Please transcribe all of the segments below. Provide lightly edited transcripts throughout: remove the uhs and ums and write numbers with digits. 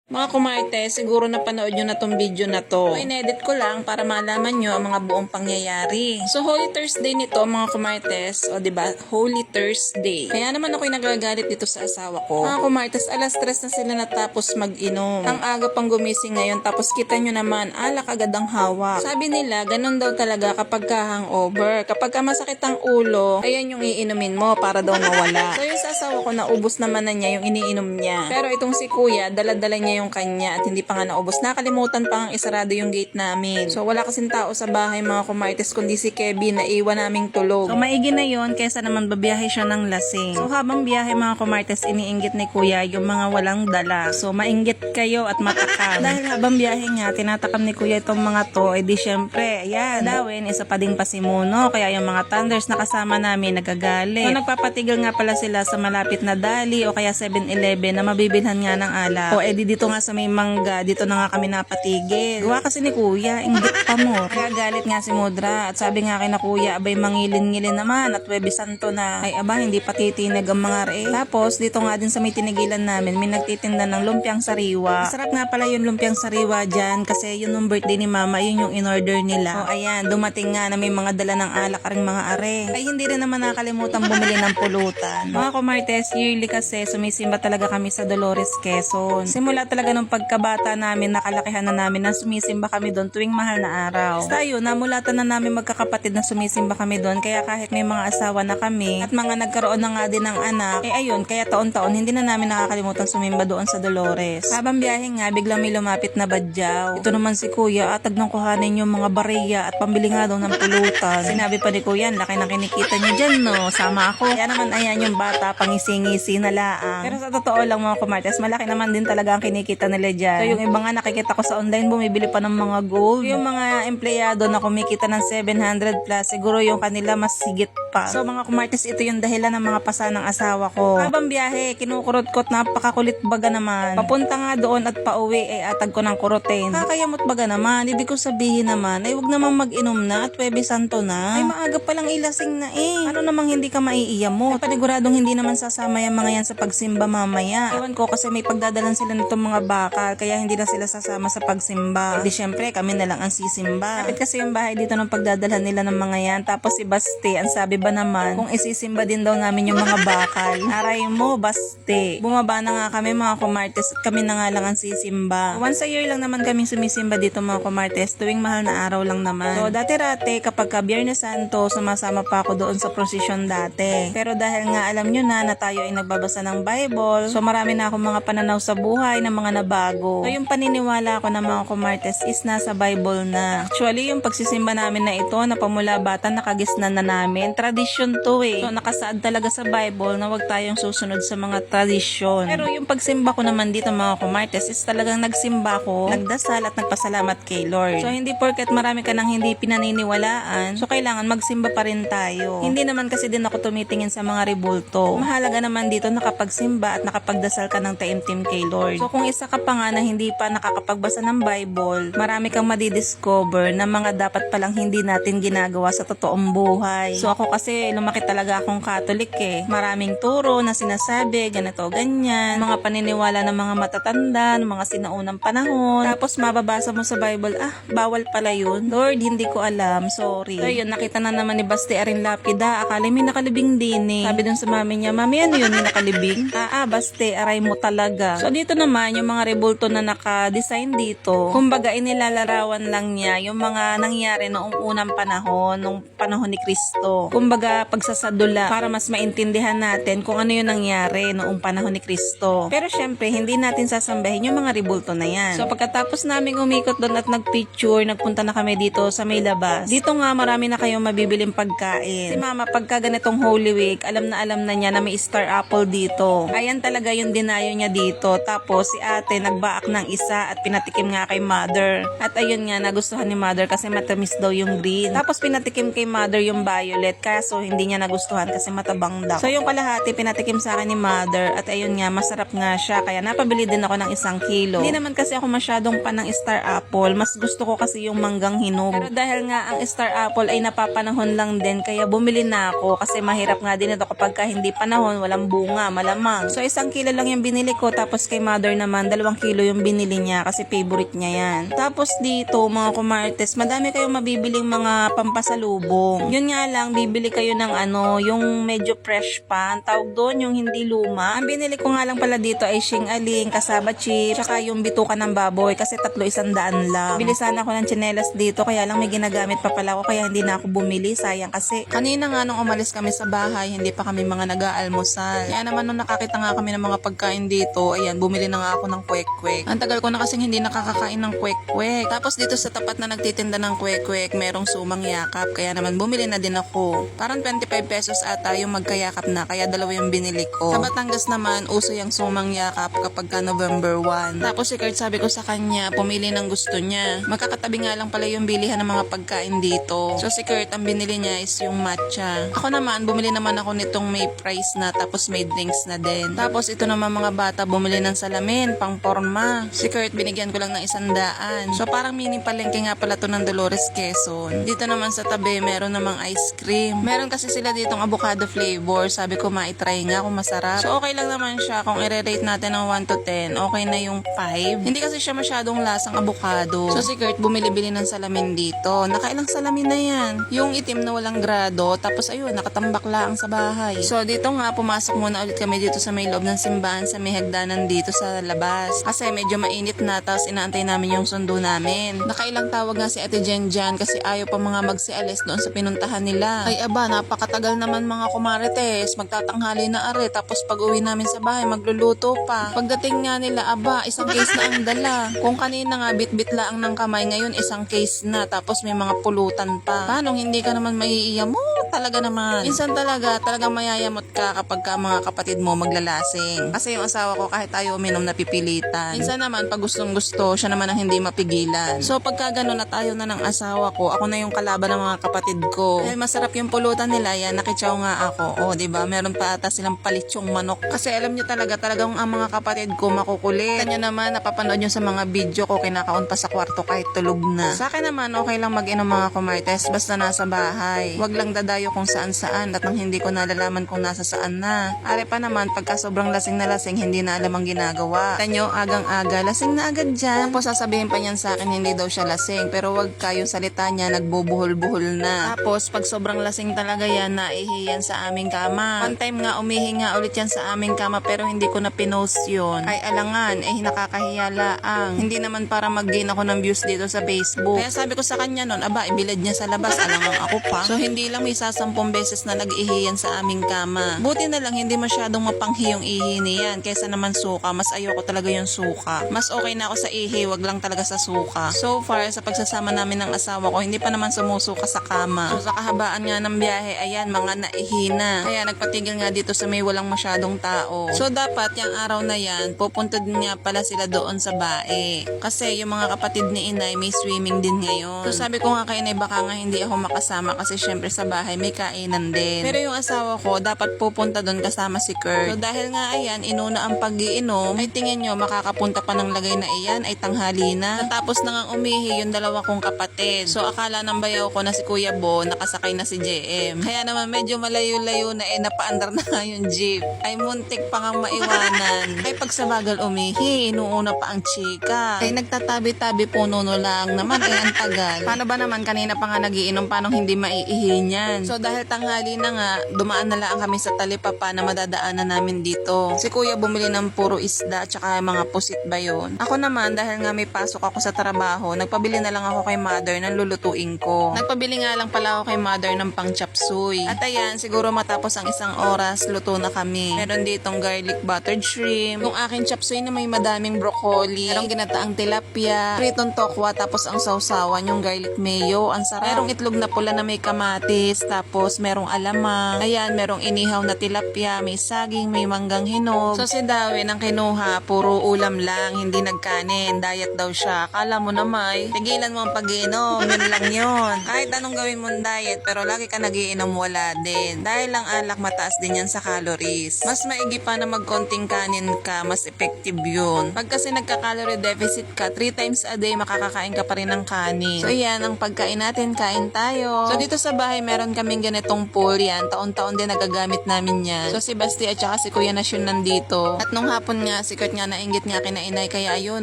Mga kumarte, siguro napanood nyo na tong video na to. So, inedit ko lang para malaman nyo ang mga buong pangyayari. So, Holy Thursday nito, mga kumartes. O, diba? Holy Thursday. Kaya naman ako'y nagagalit dito sa asawa ko. Mga kumartes, alas 3 na sila natapos mag-inom. Ang aga pang gumising ngayon, tapos kita nyo naman, alak agad ang hawak. Sabi nila, ganun daw talaga kapag ka-hangover. Kapag ka masakit ang ulo, ayan yung iinumin mo para daw mawala. So, yung sa asawa ko, naubos naman na niya yung iniinom niya. Pero itong si kuya, dala-dala niya yung kanya at hindi pa nga naubos. Nakalimutan pa ang isarado yung gate namin. So wala kasing tao sa bahay mga kumartes kundi si Kevin na iwan naming tulog. So maigi na yon kesa naman babiyahe siya ng lasing. So habang biyahe mga kumartes iniinggit ni kuya yung mga walang dala. So mainggit kayo at matakam. Dahil habang biyahe nga tinatakam ni kuya itong mga to, edi syempre ayan, dawin isa pa ding pasimuno. Kaya yung mga thunders na kasama namin nagagalit. So nagpapatigil nga pala sila sa malapit na Dali o kaya 7-Eleven na mabibilhan nga ng alak. O edi dito nga sa may mangga, dito na nga kami napatigil. Gawa kasi ni kuya, inggit pa mo. Kaya galit nga si Mudra at sabi nga kay na kuya, abay mangilin-ngilin naman at Webes Santo na. Ay aba, hindi pa titinig ang mga re. Tapos dito nga din sa may tinigilan namin, may nagtitinda ng lumpiang sariwa. Masarap nga pala yung lumpiang sariwa dyan kasi yun yung birthday ni mama, yun yung in-order nila. O ayan, dumating nga na may mga dala ng alak aring mga are. Ay hindi rin naman nakalimutan bumili ng pulutan. Mga kumartes, yearly kasi sumisimba talaga kami sa Dolores, Quezon. Simula talaga nung pagkabata namin, nakalakihan na namin na sumisimba kami doon tuwing mahal na araw. Basta yun, namulatan na namin magkakapatid na sumisimba kami doon. Kaya kahit may mga asawa na kami at mga nagkaroon na nga din ng anak, ayun, kaya taon-taon hindi na namin nakakalimutan sumimba doon sa Dolores. Habang biyahe nga, biglang may lumapit na badyaw. Ito naman si kuya, atag nang kuhanin yung mga bariya at pambili nga daw ng pulutan. Sinabi pa ni kuya, laki na kinikita niyo dyan, no? Sama ako. Kaya naman ayan yung bata, pangisi-ngisi na laang. Pero sa totoo lang mga kumartes, malaki naman din talaga ang kinikita nila dyan. So yung iba nga nakikita ko sa online, bumibili pa ng mga gold. Yung mga empleyado na kumikita ng 700 plus, siguro yung kanila mas sigit pa. So mga kumartes, ito yung dahilan ng mga pasa ng asawa ko. Habang biyahe, kinukurot-kot, napakakulit baga naman. Papunta nga doon at pauwi, ay atag ko ng kurotin. Kakayamot baga naman, ibig ko sabihin naman, ay wag namang mag-inom na at Webes Santo na. Ay maaga palang ilasing na eh. Ano namang hindi ka maiiyamot? Ay paniguradong hindi naman sasama yung mga yan sa pagsimba mamaya. Ewan ko kasi may pagdadalan sila nitong mga bakal, kaya hindi na sila sasama sa pagsimba. Di syempre, kami na lang ang sisimba. Kapit kasi yung bahay dito ng pagdadalhan nila ng mga yan. Tapos si Baste, ang sabi ba naman, kung isisimba din daw namin yung mga bakal. Aray mo, Baste. Bumaba na nga kami mga kumartes at kami na nga lang ang sisimba. Once a year lang naman kaming sumisimba dito mga kumartes, tuwing mahal na araw lang naman. So dati-rate, kapag ka Biyernes Santo, sumasama pa ako doon sa prosesyon dati. Pero dahil nga alam nyo na tayo ay nagbabasa ng Bible, so marami na akong mga pananaw sa buhay ng mga nabago. So yung paniniwala ko ng mga kumartes is nasa Bible na. Actually, yung pagsisimba namin na ito, na pamula bata, nakagisnan na namin. Tradisyon to eh. So nakasaad talaga sa Bible na wag tayong susunod sa mga tradisyon. Pero yung pagsimba ko naman dito mga kumartes is talagang nagsimba ko, nagdasal at nagpasalamat kay Lord. So hindi porket marami ka nang hindi pinaniniwalaan, so kailangan magsimba pa rin tayo. Hindi naman kasi din ako tumitingin sa mga rebulto. Mahalaga naman dito nakapagsimba at nakapagdasal ka ng taimtim kay Lord. So kung isa ka pa nga na hindi pa nakakapagbasa ng Bible, marami kang madidiscover na mga dapat palang hindi natin ginagawa sa totoong buhay. So ako kasi lumaki talaga akong Catholic eh. Maraming turo na sinasabi, ganito, ganyan. Mga paniniwala ng mga matatanda, ng mga sinaunang panahon. Tapos mababasa mo sa Bible, bawal pala yun. Lord, hindi ko alam. Sorry. So yun, nakita na naman ni Baste aring lapida. Akala may nakalibing din eh. Sabi dun sa mami niya, mami ano yun, may nakalibing? Baste, aray mo talaga. So dito naman, yung mga rebulto na naka-design dito, kumbaga inilalarawan lang niya yung mga nangyari noong unang panahon, nung panahon ni Kristo. Kumbaga pagsasadula para mas maintindihan natin kung ano yung nangyari noong panahon ni Kristo. Pero syempre, hindi natin sasambahin yung mga rebulto na yan. So pagkatapos naming umikot doon at nagpicture, nagpunta na kami dito sa may labas. Dito nga marami na kayong mabibiling pagkain. Si mama pagka ganitong Holy Week, alam na niya na may star apple dito. Ayan talaga yung dinayo niya dito. Tapos si ate nagbaak ng isa at pinatikim nga kay mother. At ayun nga, nagustuhan ni mother kasi matamis daw yung green. Tapos pinatikim kay mother yung violet. kaso hindi niya nagustuhan kasi matabang daw. So yung kalahati pinatikim sa akin ni mother at ayun nga masarap nga siya kaya napabili din ako ng 1 kilo. Hindi naman kasi ako masyadong pan ng star apple, mas gusto ko kasi yung manggang hinog. Pero dahil nga ang star apple ay napapanahon lang din kaya bumili na ako kasi mahirap nga din ito kapag hindi panahon, walang bunga, malamang. So 1 kilo lang yung binili ko tapos kay mother naman 2 kilo yung binili niya kasi favorite niya yan. Tapos dito mga kumartes, madami kayong mabibiling mga pampasalubong. Yun nga lang, bibili kayo ng yung medyo fresh pa. Ang tawag doon, yung hindi luma. Ang binili ko nga lang pala dito ay shing-aling, kasaba chips, tsaka yung bituka ng baboy kasi 300 lang. Bili sana ako ng tsinelas dito kaya lang may ginagamit pa pala ako kaya hindi na ako bumili. Sayang kasi. Kanina nga nung umalis kami sa bahay, hindi pa kami mga nag-aalmusal. Kaya naman nung nakakita nga kami ng mga pagkain dito, ayan, bumili na nga ako ng kwek-kwek. Ang tagal ko na kasing hindi nakakakain ng kwek-kwek. Tapos dito sa tapat na nagtitinda ng kwek-kwek, merong sumang yakap. Kaya naman bumili na din ako. Parang 25 pesos ata yung magkayakap na, kaya 2 yung binili ko. Sa Batangas naman, uso yung sumang yakap kapag ka November 1. Tapos si Kurt sabi ko sa kanya, pumili ng gusto niya. Magkakatabi nga lang pala yung bilihan ng mga pagkain dito. So si Kurt, ang binili niya is yung matcha. Ako naman, bumili naman ako nitong may price na, tapos may drinks na din. Tapos ito naman mga bata, bumili ng salamin, pang porma. Si Kurt, binigyan ko lang ng 100. So parang mini palengke nga pala to ng Dolores, Quezon. Dito naman sa tabi, meron namang ice cream. Meron kasi sila ditong avocado flavor. Sabi ko, maitry nga kung masarap. So okay lang naman siya. Kung i-rate natin ng 1 to 10, okay na yung 5. Hindi kasi siya masyadong lasang avocado. So si Kurt, bumili-bili ng salamin dito. Nakailang salamin na yan. Yung itim na walang grado. Tapos ayun, nakatambak lang sa bahay. So dito nga, pumasok muna ulit kami dito sa may loob ng simbahan, sa may hagdanan dito sa labas. Kasi medyo mainit na, tapos inaantay namin yung sundo namin. Nakailang tawag nga si Ate Jen dyan kasi ayaw pa mga magsialis doon sa pinuntahan nila. Ay aba, napakatagal naman mga kumarites. Magtatanghali na are, tapos pag uwi namin sa bahay, magluluto pa. Pagdating nga nila, aba, 1 case na ang dala. Kung kanina nga, bit-bit lang ng kamay, ngayon 1 case na, tapos may mga pulutan pa. Paano hindi ka naman maiiya mo? Talaga naman. Minsan talagang mayayamot ka kapag ka mga kapatid mo maglalasing. Kasi yung asawa ko kahit tayo uminom napipilitan. Minsan naman pag gustong gusto, siya naman ang hindi mapigilan. So pagka gano'n na tayo na ng asawa ko, ako na yung kalaban ng mga kapatid ko. Dahil masarap yung pulutan nila, yan, nakitsaw nga ako. O, diba? Meron pa ata silang palitsyong manok. Kasi alam nyo talagang ang mga kapatid ko makukulit. Kanya naman, napapanood nyo sa mga video ko, kinakaon pa sa kwarto kahit tulog na. Sa akin naman, okay lang mag-inom mga kumartes, basta nasa bahay. Wag lang dadayo kung saan-saan at nang hindi ko nalalaman kung nasa saan na. Are pa naman, pagka sobrang lasing na lasing, hindi na alam ang ginagawa. Tanyo, agang-aga, lasing na agad dyan. Tapos sasabihin pa niyan sa akin, hindi daw siya lasing. Pero wag kayong salita niya, nagbubuhol-buhol na. Tapos, pag sobrang lasing talaga yan, naihiyan sa aming kama. One time nga, umihi nga ulit yan sa aming kama, pero hindi ko na pinost yun. Ay, alangan, nakakahiya laang. Hindi naman para mag-gain ako ng views dito sa Facebook. Kaya sabi ko sa kanya nun, aba, ibilad niya sa labas, alangang ako pa. So, hindi lang may 10 beses na nag-ihi yan sa aming kama. Buti na lang, hindi masyadong mapanghi yung ihi niyan, kaysa naman suka. Mas ayoko talaga yung suka. Mas okay na ako sa ihi, wag lang talaga sa suka. So far, sa pagsasama namin ng asawa ko, hindi pa naman sumusuka sa kama. So sa kahabaan nga ng biyahe, ayan, mga naihi na. Kaya nagpatigil nga dito sa may walang masyadong tao. So dapat, yung araw na yan, pupunta din nga pala sila doon sa bae. Kasi yung mga kapatid ni Inay, may swimming din ngayon. So sabi ko nga kay Inay, baka nga hindi ako makasama kasi syempre sa bahay may kainan din. Pero yung asawa ko, dapat pupunta doon kasama si Kurt. So dahil nga ayan, inuna ang pag-iinom, ay tingin nyo, makakapunta pa ng lagay na iyan, ay tanghali na. Natapos na nga umihi yung 2 kong kapatid. So akala ng bayaw ko na si Kuya Bo, nakasakay na si JM. Kaya naman medyo malayo-layo na napaandar na nga yung jeep. Ay muntik pa nga maiwanan. Ay pag sa bagal umihi, inuuna pa ang chika. Ay nagtatabi-tabi puno lang naman, ay ang tagal. Paano ba naman kanina pa nga nagiinom, paano hindi maiihi niyan? So dahil tanghali na nga, dumaan na lang kami sa talipapa na madadaanan namin dito. Si Kuya bumili ng puro isda at saka mga pusit ba yun. Ako naman, dahil nga may pasok ako sa trabaho, nagpabili na lang ako kay mother ng lulutuin ko. Nagpabili nga lang pala ako kay mother ng pang chapsuy. At ayan, siguro matapos ang 1 oras, luto na kami. Meron ditong garlic buttered shrimp. Yung akin chapsuy na may madaming broccoli. Merong ginataang tilapia. Pritong tokwa, tapos ang sausawan, yung garlic mayo. Ang sarap. Merong itlog na pula na may kamatis. tapos merong alamang, ayan, merong inihaw na tilapia, may saging, may manggang hinog. So si Darwin ang kinuha, puro ulam lang, hindi nagkanin, diet daw siya. Akala mo naman, tigilan mo ang pag-iinom, yun lang yun. Kahit anong gawin mong diet, pero lagi ka nagiinom, wala din. Dahil lang alak, mataas din yan sa calories. Mas maigi pa na magkonting kanin ka, mas effective yun. Pag kasi nagka-calorie deficit ka, 3 times a day makakakain ka pa rin ng kanin. So yan, ang pagkain natin, kain tayo. So dito sa bahay, meron kaming ganitong pool yan. Taon-taon din nagagamit namin yan. So si Basti at saka si Kuya Nasyon nandito. At nung hapon nga, sikat nga nainggit nga kina inay, kaya ayun,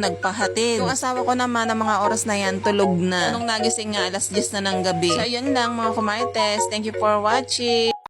nagpahatid. Yung asawa ko naman, ang mga oras na yan, tulog na. Nung nagising nga, alas 10 na ng gabi. So yun lang mga kumartes. Thank you for watching.